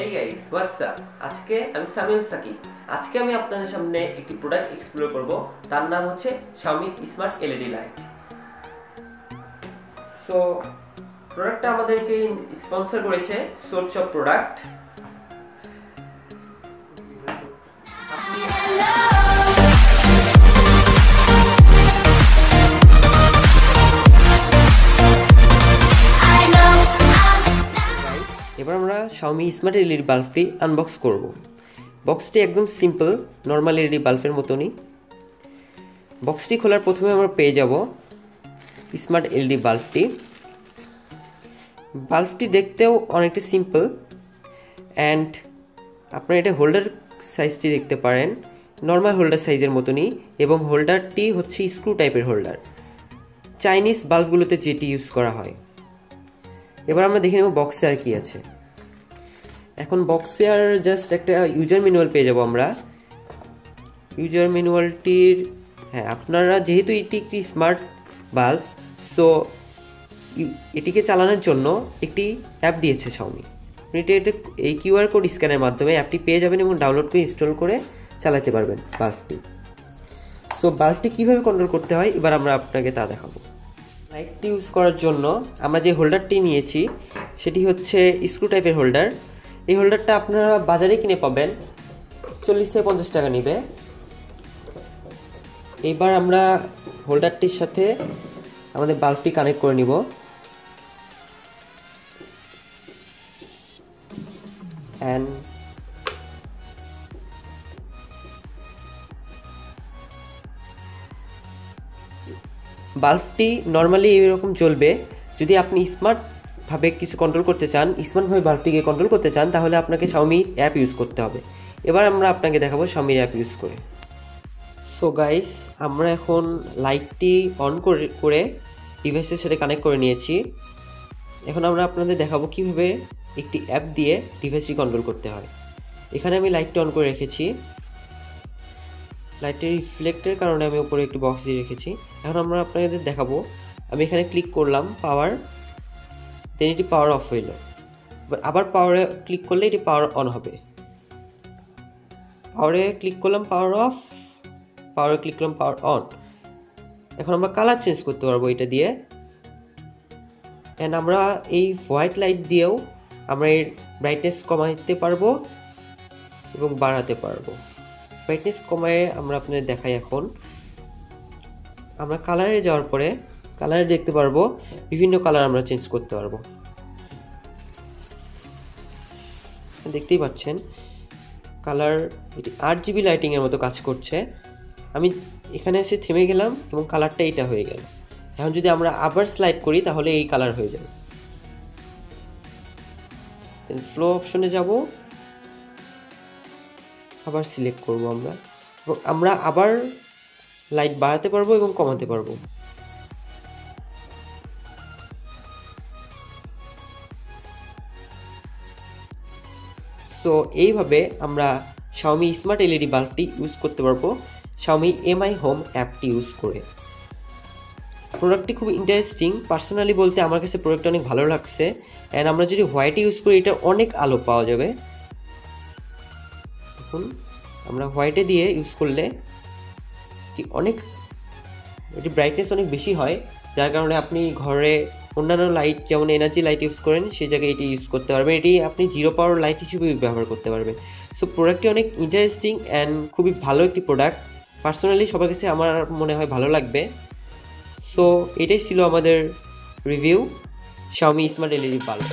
Hey guys, what's up? আজকে আমি সামিউল সাকিব। আজকে আমি আপনাদের সামনে একটি প্রোডাক্ট এক্সপ্লোর করব। তার নাম হচ্ছে Xiaomi smart LED light. So প্রোডাক্টটা আমাদেরকে স্পন্সর করেছে সোর্স অফ প্রোডাক্ট। এবার আমরা Xiaomi স্মার্ট এলইডি বাল্বটি আনবক্স করব। বক্সটি একদম সিম্পল, নর্মাল এলইডি বাল্বের মতনই। বক্সটি খোলার প্রথমে আমরা পেয়ে যাব স্মার্ট এলইডি বাল্বটি। বাল্বটি দেখতেও অনেকটা সিম্পল অ্যান্ড আপনারা এটা হোল্ডার সাইজটি দেখতে পারেন, নর্মাল হোল্ডার সাইজের মতনই, এবং হোল্ডারটি হচ্ছে স্ক্রু টাইপের হোল্ডার, চাইনিজ বাল্বগুলোতে যেটি ইউজ করা হয়। এবার আমরা দেখে নেব বক্সে আর কি আছে। এখন বক্সে আর জাস্ট একটা ইউজার ম্যানুয়াল পেয়ে যাব আমরা। ইউজার ম্যানুয়ালটির আপনারা যেহেতু এটি একটি স্মার্ট বাল্ব, সো এটিকে চালানোর জন্য একটি অ্যাপ দিয়েছে Xiaomi। এটা এই কিউআর কোড স্ক্যানের মাধ্যমে অ্যাপটি পেয়ে যাবেন এবং ডাউনলোড করে ইনস্টল করে চালাতে পারবেন বাল্বটি। সো বাল্বটি কীভাবে কন্ট্রোল করতে হয় এবার আমরা আপনাকে তা দেখাবো। লাইটটি ইউজ করার জন্য আমরা যে হোল্ডারটি নিয়েছি সেটি হচ্ছে স্ক্রু টাইপের হোল্ডার। এই হোল্ডারটা আপনারা বাজারে কিনে পাবেন, 40 থেকে 50 টাকা নেবে। এইবার আমরা হোল্ডারটির সাথে আমাদের বাল্বটি কানেক্ট করে নিব। অ্যান্ড বাল্বটি নর্মালি এরকম জ্বলবে। যদি আপনি স্মার্টভাবে কিছু কন্ট্রোল করতে চান, স্মার্টভাবে বাল্বটিকে কন্ট্রোল করতে চান, তাহলে আপনাকে Xiaomi অ্যাপ ইউজ করতে হবে। এবার আমরা আপনাকে দেখাবো Xiaomi অ্যাপ ইউজ করে। সো গাইস, আমরা এখন লাইটটি অন করে ডিভাইসের সাথে কানেক্ট করে নিয়েছি। এখন আমরা আপনাদের দেখাবো কিভাবে একটি অ্যাপ দিয়ে ডিভাইসটি কন্ট্রোল করতে হয়। এখানে আমি লাইটটি অন করে রেখেছি। লাইটের রিফ্লেক্টের কারণে আমি উপরে একটি বক্স দিয়ে রেখেছি। এখন আমরা আপনাদের দেখাবো, আমি এখানে ক্লিক করলাম পাওয়ার, দেন এটি পাওয়ার অফ হইল। আবার পাওয়ারে ক্লিক করলে এটি পাওয়ার অন হবে। পাওয়ারে ক্লিক করলাম পাওয়ার অফ, পাওয়ারে ক্লিক করলাম পাওয়ার অন। এখন আমরা কালার চেঞ্জ করতে পারবো এটা দিয়ে। অ্যান্ড আমরা এই হোয়াইট লাইট দিয়েও আমরা এর ব্রাইটনেস কমাতে পারবো এবং বাড়াতে পারবো। ব্রাইটনেস কমায় আমরা আপনাদের দেখাই। এখন আমরা কালারে যাওয়ার পরে কালারে দেখতে পারবো বিভিন্ন কালার আমরা চেঞ্জ করতে পারবো। দেখতেই পাচ্ছেন কালার, এটি 8GB লাইটিং এর মতো কাজ করছে। আমি এখানে এসে থেমে গেলাম এবং কালারটা এইটা হয়ে গেল। এখন যদি আমরা আবার স্লাইড করি তাহলে এই কালার হয়ে যাবে। ফ্লো অপশনে যাব, আবার সিলেক্ট করব আমরা, এবং আমরা আবার লাইট বাড়াতে পারবো এবং কমাতে পারবো। তো এইভাবে আমরা Xiaomi স্মার্ট এলইডি বাল্বটি ইউজ করতে পারবো Xiaomi Mi Home অ্যাপটি ইউজ করে। প্রোডাক্টটি খুব ইন্টারেস্টিং, পার্সোনালি বলতে আমার কাছে প্রোডাক্টটা অনেক ভালো লাগছে। অ্যান্ড আমরা যদি হোয়াইট ইউজ করি এটা অনেক আলো পাওয়া যাবে। এখন আমরা হোয়াইটে দিয়ে ইউজ করলে এটি ব্রাইটনেস অনেক বেশি হয়, যার কারণে আপনি ঘরে অন্যান্য লাইট যেমন এনার্জি লাইট ইউজ করেন সেই জায়গায় এটি ইউজ করতে পারবেন। এটি আপনি 0 পাওয়ার লাইট হিসেবে ব্যবহার করতে পারবেন। সো প্রোডাক্টটি অনেক ইন্টারেস্টিং অ্যান্ড খুবই ভালো একটি প্রোডাক্ট। পার্সোনালি সবার কাছে আমার মনে হয় ভালো লাগবে। সো এটাই ছিল আমাদের review Xiaomi smart LED bulb.